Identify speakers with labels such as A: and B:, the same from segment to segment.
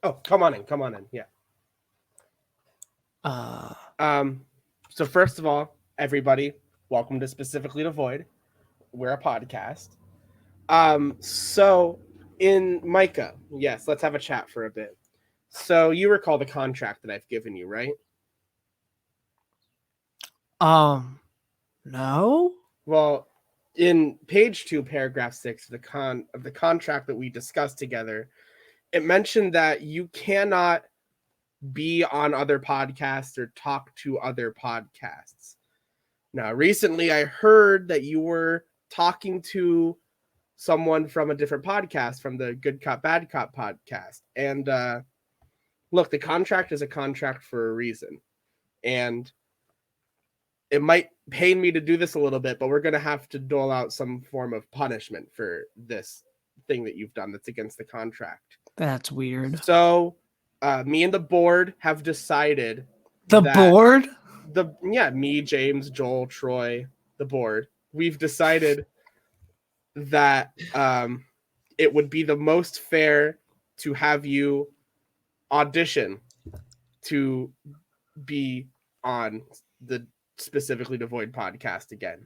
A: Oh, come on in. Yeah. So first of all, everybody, welcome to Specifically Devoid. We're a podcast. So in Micah, yes, let's have a chat for a bit. So you recall the contract that I've given you, right?
B: No.
A: Well, in page 2, paragraph 6 of the contract that we discussed together, it mentioned that you cannot be on other podcasts or talk to other podcasts. Now, recently I heard that you were talking to someone from a different podcast, from the Good Cop, Bad Cop podcast. And look, the contract is a contract for a reason. And it might pain me to do this a little bit, but we're going to have to dole out some form of punishment for this thing that you've done that's against the contract.
B: That's weird.
A: So me and the board have decided.
B: Board?
A: Me, James, Joel, Troy, the board. We've decided that it would be the most fair to have you audition to be on the Specifically Devoid podcast again.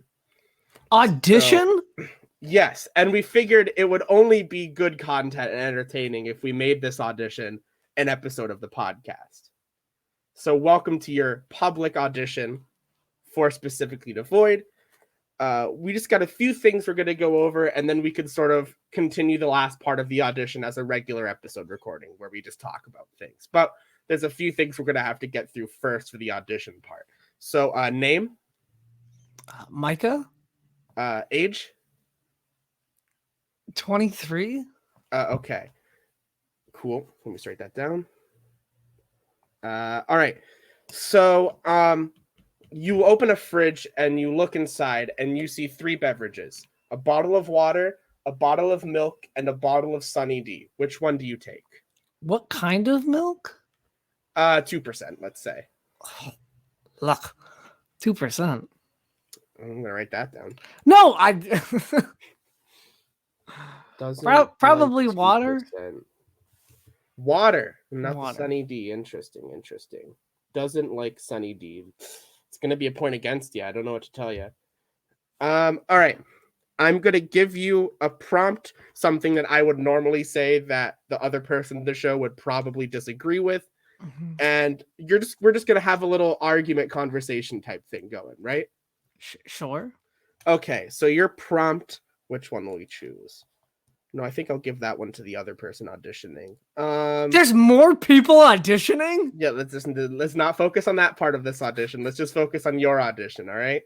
B: Audition?
A: So, yes, and we figured it would only be good content and entertaining if we made this audition an episode of the podcast. So welcome to your public audition for Specifically Devoid. We just got a few things we're going to go over, and then we could sort of continue the last part of the audition as a regular episode recording where we just talk about things. But there's a few things we're going to have to get through first for the audition part. So name?
B: Micah?
A: Age?
B: 23?
A: Okay. Cool. Let me just write that down. All right. So you open a fridge and you look inside and you see 3 beverages: a bottle of water, a bottle of milk, and a bottle of Sunny D. Which one do you take?
B: What kind of milk?
A: 2%, let's say.
B: Look, 2%.
A: I'm gonna write that down.
B: No,
A: Doesn't
B: probably
A: like
B: water.
A: Water, not
B: Water.
A: The Sunny D. Interesting. Doesn't like Sunny D. It's gonna be a point against you. I don't know what to tell you. All right. I'm gonna give you a prompt, something that I would normally say that the other person in the show would probably disagree with.
B: Mm-hmm.
A: And we're just gonna have a little argument conversation type thing going, right?
B: Sure.
A: Okay, so your prompt, which one will we choose? No, I think I'll give that one to the other person auditioning.
B: There's more people auditioning?
A: Yeah, let's not focus on that part of this audition. Let's just focus on your audition, all right?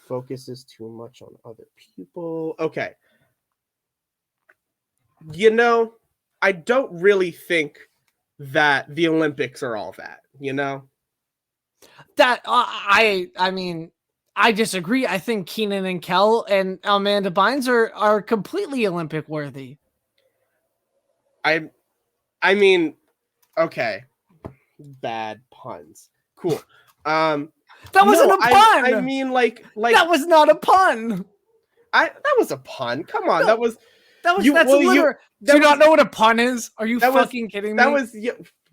A: Focuses too much on other people. Okay. You know, I don't really think that the Olympics are all that, you know?
B: That I mean, I disagree. I think Keenan and Kel and Amanda Bynes are completely Olympic worthy.
A: I mean, okay. Bad puns. Cool.
B: That wasn't a pun.
A: I mean, like
B: that was not a pun.
A: That was a pun. Come on,
B: No, that's literal. Do you not know what a pun is? Are you fucking kidding me?
A: That was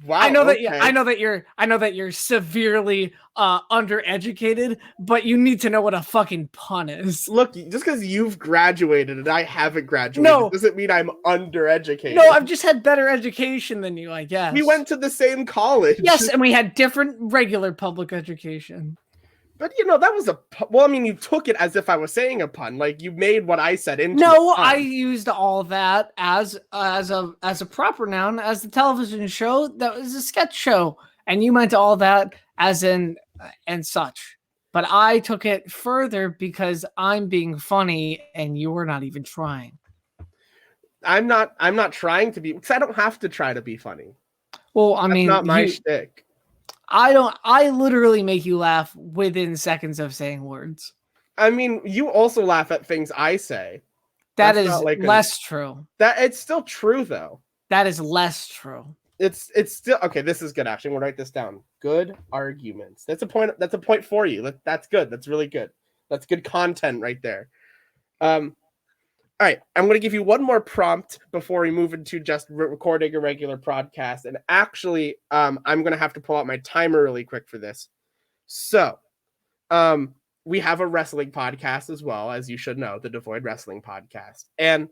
A: wow.
B: I know
A: okay.
B: that. I know that you're severely undereducated, but you need to know what a fucking pun is.
A: Look, just because you've graduated and I haven't graduated doesn't mean I'm undereducated.
B: No, I've just had better education than you, I guess.
A: We went to the same college.
B: Yes, and we had different regular public education.
A: But you know, that was well, I mean, you took it as if I was saying a pun. Like you made what I said into
B: No,
A: a pun.
B: I used all that as a proper noun, as the television show that was a sketch show, and you meant all that as in and such. But I took it further because I'm being funny and you're not even trying.
A: I'm not trying to be, because I don't have to try to be funny.
B: Well, I mean,
A: that's not my shtick.
B: I literally make you laugh within seconds of saying words.
A: I mean, you also laugh at things I say.
B: That is less true.
A: It's still true though.
B: That is less true.
A: It's still okay. This is good. Actually, we'll write this down. Good arguments. That's a point. That's a point for you. That's good. That's really good. That's good content right there. All All right, I'm going to give you one more prompt before we move into just recording a regular podcast. And actually, I'm going to have to pull out my timer really quick for this. So, we have a wrestling podcast as well, as you should know, the Devoid Wrestling Podcast. And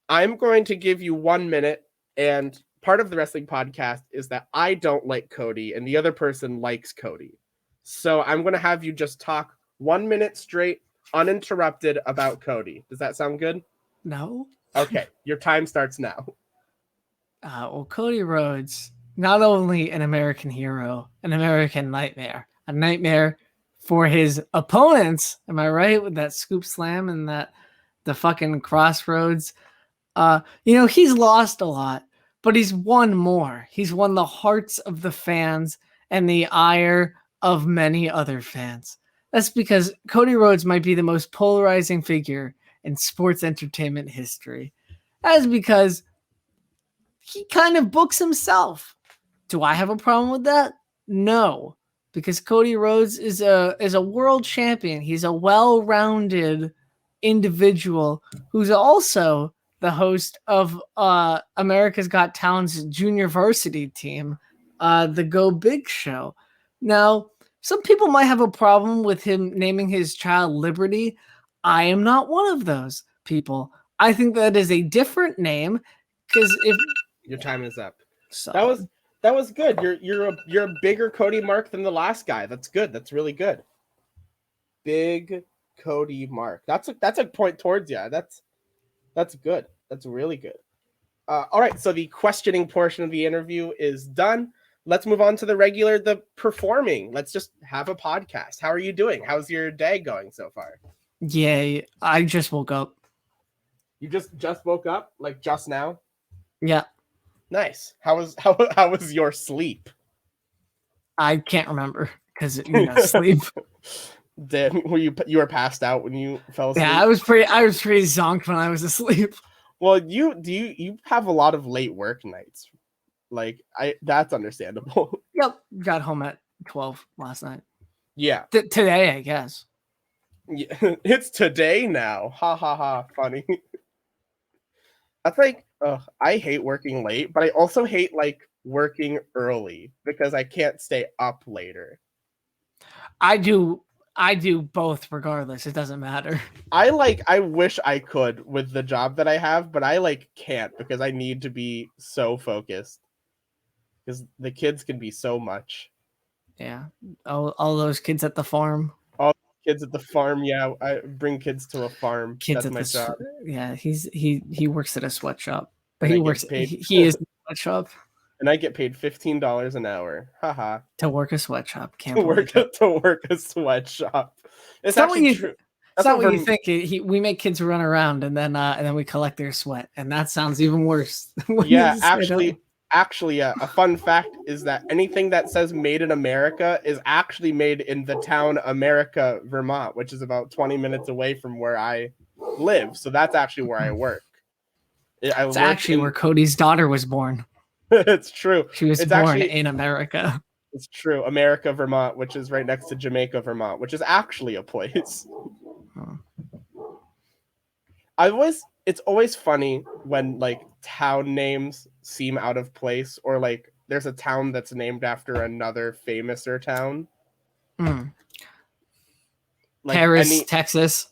A: I'm going to give you 1 minute. And part of the wrestling podcast is that I don't like Cody and the other person likes Cody. So I'm going to have you just talk 1 minute straight, uninterrupted about Cody. Does that sound good?
B: No.
A: Okay, your time starts now.
B: Well, Cody Rhodes, not only an American hero, an American nightmare, a nightmare for his opponents. Am I right with that scoop slam and the fucking crossroads? He's lost a lot, but he's won more. He's won the hearts of the fans and the ire of many other fans. That's because Cody Rhodes might be the most polarizing figure in sports entertainment history. That's because he kind of books himself. Do I have a problem with that? No, because Cody Rhodes is a world champion. He's a well-rounded individual who's also the host of America's Got Talent's junior varsity team, the Go Big Show. Now, some people might have a problem with him naming his child Liberty. I am not one of those people. I think that is a different name because if
A: your time is up.
B: So
A: that was good. You're a bigger Cody mark than the last guy. That's good. That's really good. Big Cody mark. That's a point towards you. That's good. That's really good. All right. So the questioning portion of the interview is done. Let's move on to the performing. Let's just have a podcast. How are you doing? How's your day going so far?
B: Yay. I just woke up.
A: You just woke up? Like just now?
B: Yeah.
A: Nice. How was your sleep?
B: I can't remember because sleep.
A: You were passed out when you fell asleep?
B: Yeah, I was pretty zonked when I was asleep.
A: Well, you have a lot of late work nights. Like that's understandable.
B: Yep. Got home at 12 last night.
A: Yeah.
B: Today, I guess.
A: Yeah, it's today now. Ha ha ha. Funny. That's like, I hate working late, but I also hate like working early because I can't stay up later.
B: I do both regardless. It doesn't matter.
A: I wish I could with the job that I have, but I can't because I need to be so focused. Because the kids can be so much.
B: Yeah. All those kids at the farm.
A: Kids at the farm, yeah. I bring kids to a farm.
B: Kids
A: That's my job.
B: Yeah, he works at a sweatshop. But
A: And
B: he is in a sweatshop.
A: And I get paid $15 an hour. Haha.
B: To work a sweatshop.
A: To work a sweatshop. It's
B: not
A: actually
B: what
A: true.
B: It's not what you think. We make kids run around and then we collect their sweat, and that sounds even worse.
A: Yeah, actually, a fun fact is that anything that says made in America is actually made in the town America, Vermont, which is about 20 minutes away from where I live. So that's actually where I work.
B: It's actually where Cody's daughter was born.
A: It's true.
B: She was born in America.
A: It's true. America, Vermont, which is right next to Jamaica, Vermont, which is actually a place. It's always funny when like town names seem out of place, or like there's a town that's named after another famouser town.
B: Like Paris, Texas.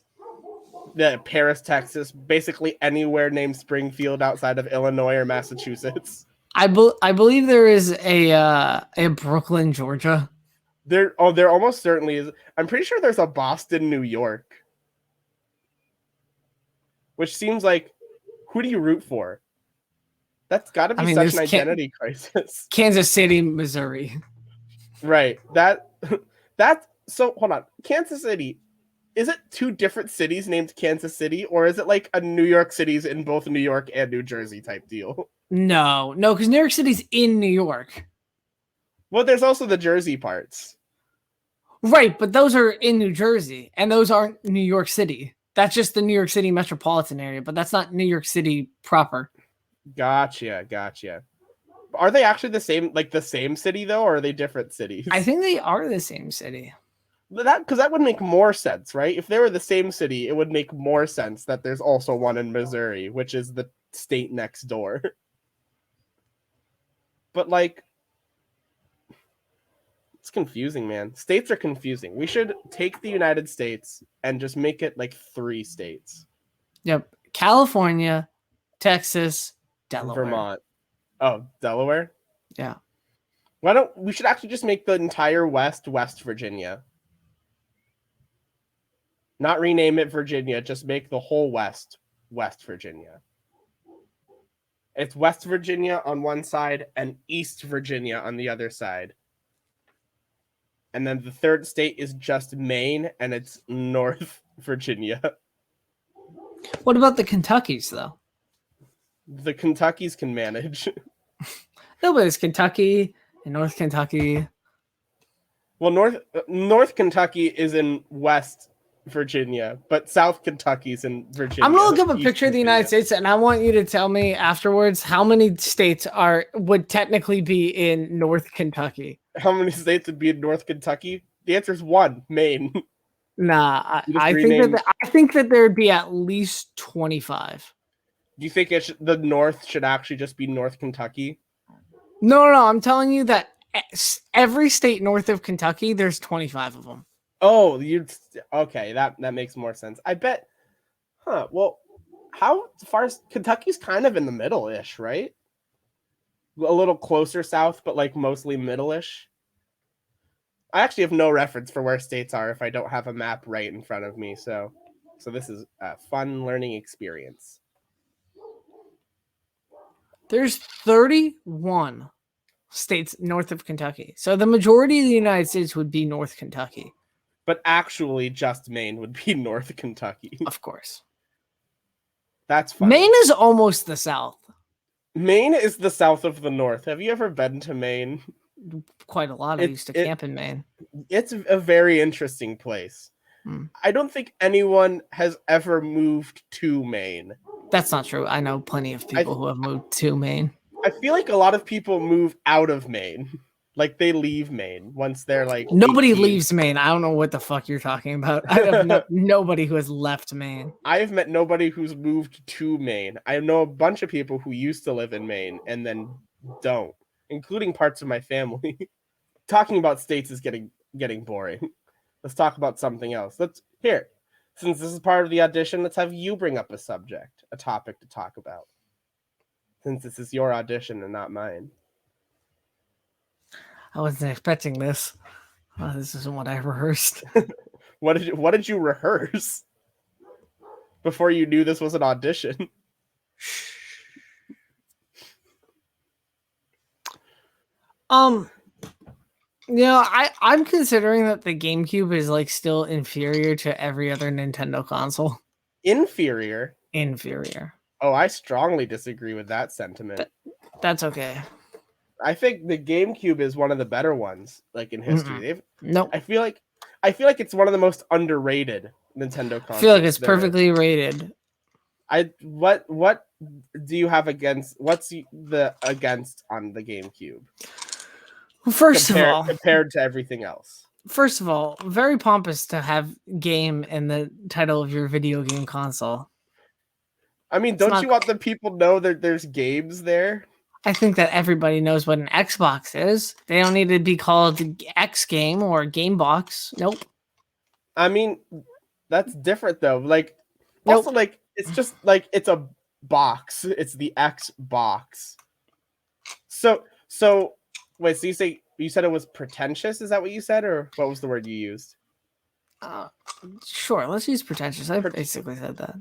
A: Yeah, Paris, Texas. Basically anywhere named Springfield outside of Illinois or Massachusetts.
B: I believe there is a Brooklyn, Georgia.
A: There almost certainly is. I'm pretty sure there's a Boston, New York. Which seems like, who do you root for? That's got to be such an identity crisis.
B: Kansas City, Missouri.
A: Right. So hold on. Kansas City. Is it two different cities named Kansas City, or is it like a New York City's in both New York and New Jersey type deal?
B: No, because New York City's in New York.
A: Well, there's also the Jersey parts.
B: Right, but those are in New Jersey, and those aren't New York City. That's just the New York City metropolitan area, but that's not New York City proper.
A: Gotcha. Are they actually the same city though, or are they different cities?
B: I think they are the same city.
A: Because that would make more sense, right? If they were the same city, it would make more sense that there's also one in Missouri, which is the state next door. But like, it's confusing, man. States are confusing. We should take the United States and just make it like 3 states.
B: Yep. California, Texas, Delaware.
A: Vermont. Oh, Delaware?
B: Yeah.
A: We should actually just make the entire West Virginia. Not rename it Virginia, just make the whole West Virginia. It's West Virginia on one side and East Virginia on the other side. And then the third state is just Maine, and it's North Virginia.
B: What about the Kentuckys, though?
A: The Kentuckys can manage.
B: No, but it's Kentucky and North Kentucky.
A: Well, North Kentucky is in West Virginia, but South Kentucky's in Virginia.
B: I'm gonna look up a picture of the
A: Virginia.
B: United States, and I want you to tell me afterwards how many states would technically be in North Kentucky.
A: How many states would be in North Kentucky? The answer is 1, Maine.
B: Nah, I think that there'd be at least 25.
A: Do you think the North should actually just be North Kentucky?
B: No, I'm telling you that every state north of Kentucky, there's 25 of them.
A: Oh, okay. That makes more sense. I bet. Huh. Well, how far is Kentucky's kind of in the middle-ish, right? A little closer south, but like mostly middle-ish. I actually have no reference for where states are if I don't have a map right in front of me. So this is a fun learning experience.
B: There's 31 states north of Kentucky. So the majority of the United States would be North Kentucky.
A: But actually, just Maine would be North Kentucky.
B: Of course.
A: That's fun.
B: Maine is almost the South.
A: Maine is the south of the North. Have you ever been to Maine?
B: Quite a lot. I used to camp in Maine.
A: It's a very interesting place. I don't think anyone has ever moved to Maine.
B: That's not true. I know plenty of people who have moved to Maine.
A: I feel like a lot of people move out of Maine. Like they leave Maine once they're like
B: nobody
A: 18.
B: leaves Maine. I don't know what the fuck you're talking about. I have nobody who has left Maine.
A: I have met nobody who's moved to Maine. I know a bunch of people who used to live in Maine and then don't, including parts of my family. Talking about states is getting boring. Let's talk about something else. Since this is part of the audition, let's have you bring up a topic to talk about. Since this is your audition and not mine.
B: I wasn't expecting this. This isn't what I rehearsed.
A: What did you rehearse before you knew this was an audition?
B: I'm considering that the GameCube is like still inferior to every other Nintendo console.
A: Inferior.
B: Oh,
A: I strongly disagree with that sentiment.
B: That's okay.
A: I think the GameCube is one of the better ones, like in history.
B: Nope.
A: I feel like it's one of the most underrated Nintendo consoles.
B: I feel like it's perfectly rated.
A: What do you have against? What's the against on the GameCube?
B: First of all,
A: compared to everything else.
B: First of all, very pompous to have game in the title of your video game console.
A: I mean, don't you want the people to know that there's games there?
B: I think that everybody knows what an Xbox is. They don't need to be called X Game or Game Box. Nope.
A: I mean, that's different though. Like, also, like, it's just like it's a box. It's the Xbox. So wait. So you said it was pretentious? Is that what you said, or what was the word you used?
B: Sure. Let's use pretentious. I basically said that.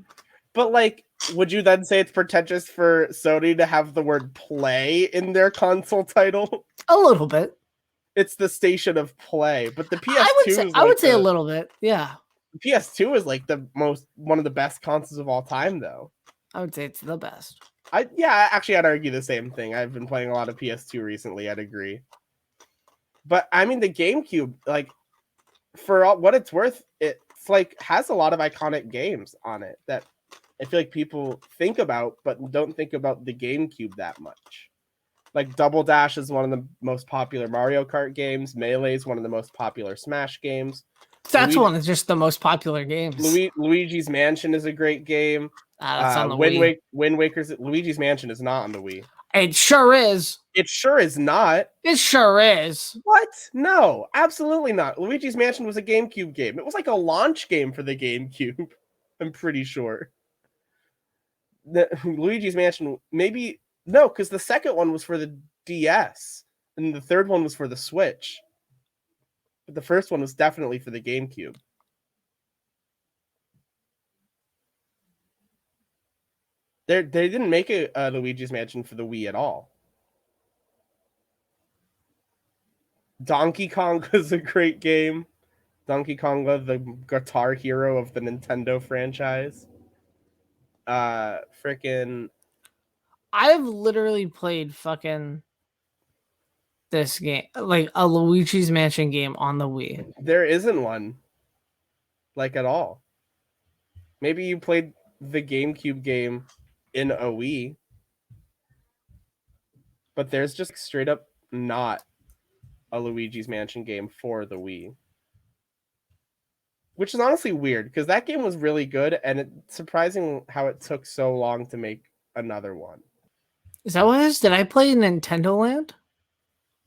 A: But like, would you then say it's pretentious for Sony to have the word play in their console title?
B: A little bit.
A: It's the station of play, but the PS2
B: I would say a little bit. Yeah.
A: The PS2 is like one of the best consoles of all time, though.
B: I would say it's the best.
A: I'd argue the same thing. I've been playing a lot of PS2 recently. I'd agree. But I mean, the GameCube, like, for what it's worth, it's like has a lot of iconic games on it that I feel like people think about, but don't think about the GameCube that much. Like Double Dash is one of the most popular Mario Kart games. Melee is one of the most popular Smash games.
B: That's one of just the most popular games.
A: Luigi's Mansion is a great game.
B: That's on the Wii.
A: Wind Waker's Luigi's Mansion is not on the Wii.
B: It sure is.
A: It sure is not.
B: It sure is.
A: What? No, absolutely not. Luigi's Mansion was a GameCube game. It was like a launch game for the GameCube. I'm pretty sure. Luigi's Mansion, maybe no, because the second one was for the DS, and the third one was for the Switch. But the first one was definitely for the GameCube. They didn't make a Luigi's Mansion for the Wii at all. Donkey Kong was a great game. Donkey Kong, the Guitar Hero of the Nintendo franchise. Freaking.
B: I've literally played fucking this game, like a Luigi's Mansion game on the Wii.
A: There isn't one, like, at all. Maybe you played the GameCube game in a Wii, but there's just straight up not a Luigi's Mansion game for the Wii. Which is honestly weird, because that game was really good, and it's surprising how it took so long to make another one.
B: Is that what it is? Did I play Nintendo Land?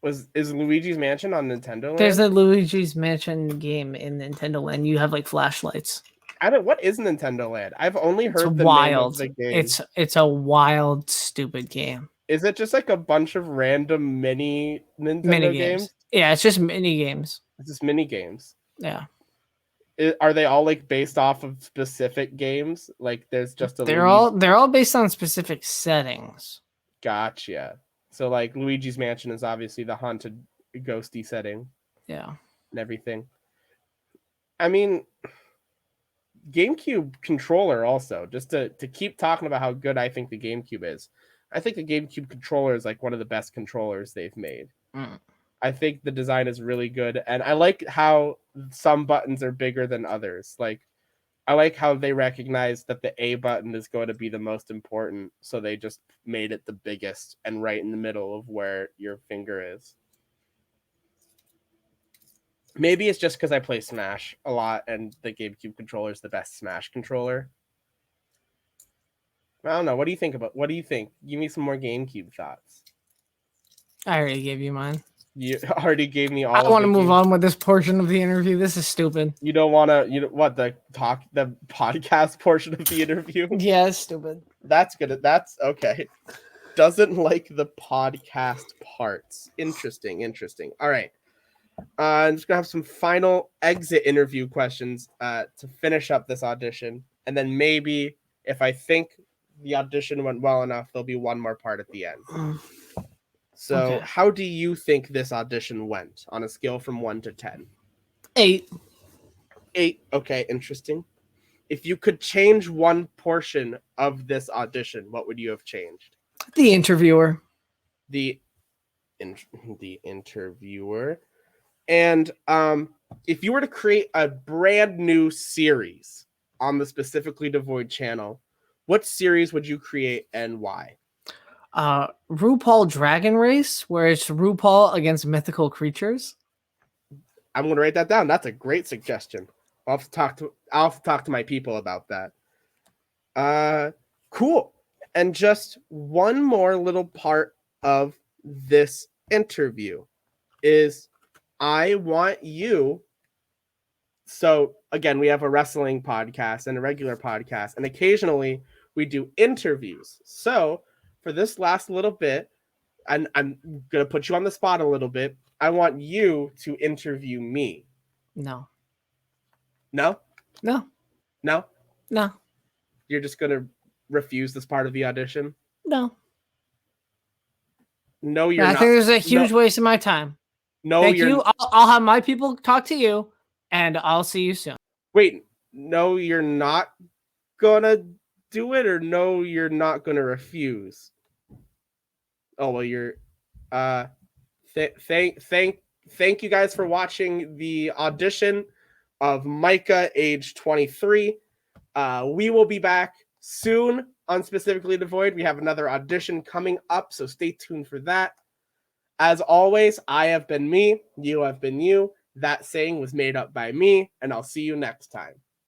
A: Is Luigi's Mansion on Nintendo Land?
B: There's a Luigi's Mansion game in Nintendo Land. You have like flashlights.
A: What is Nintendo Land? I've only heard
B: it's
A: the
B: wild.
A: name of the game.
B: It's a wild, stupid game.
A: Is it just like a bunch of random mini Nintendo games?
B: Yeah, it's just mini games.
A: It's just mini games.
B: Yeah.
A: Are they all like based off of specific games? Like there's just a
B: they're all based on specific settings.
A: Gotcha. So like Luigi's Mansion is obviously the haunted ghosty setting.
B: Yeah.
A: And everything. I mean, GameCube controller also, just to keep talking about how good I think the GameCube is. I think the GameCube controller is like one of the best controllers they've made. I think the design is really good, and I like how some buttons are bigger than others. Like, I like how they recognize that the A button is going to be the most important, so they just made it the biggest and right in the middle of where your finger is. Maybe it's just because I play Smash a lot, and the GameCube controller is the best Smash controller. I don't know. What do you think? Give me some more GameCube thoughts.
B: I already gave you mine.
A: You already gave me all.
B: I want to move on with this portion of the interview. This is stupid.
A: You don't want to. The podcast portion of the interview?
B: Yeah, it's stupid.
A: That's good. That's okay. Doesn't like the podcast parts. Interesting. All right. I'm just gonna have some final exit interview questions to finish up this audition, and then maybe if I think the audition went well enough, there'll be one more part at the end. So, okay. How do you think this audition went on a scale from 1 to 10?
B: 8.
A: 8. Okay, interesting. If you could change one portion of this audition, what would you have changed?
B: The interviewer.
A: The interviewer. And if you were to create a brand new series on the Specifically Devoid channel, what series would you create and why?
B: RuPaul Dragon Race, where it's RuPaul against mythical creatures.
A: I'm going to write that down. That's a great suggestion. I'll have to talk to my people about that. Cool. And just one more little part of this interview is I want you. So again, we have a wrestling podcast and a regular podcast, and occasionally we do interviews. So for this last little bit, and I'm going to put you on the spot a little bit, I want you to interview me.
B: No.
A: No?
B: No.
A: No?
B: No.
A: You're just going to refuse this part of the audition?
B: No.
A: No, you're not.
B: I think there's a huge waste of my time.
A: No,
B: Thank you. I'll have my people talk to you, and I'll see you soon.
A: Wait, no, you're not going to do it, or no, you're not going to refuse? Oh, well, you're thank you guys for watching the audition of Micah, age 23. We will be back soon on Specifically Devoid. We have another audition coming up, so stay tuned for that. As always, I have been me, you have been you, That saying was made up by me, and I'll see you next time.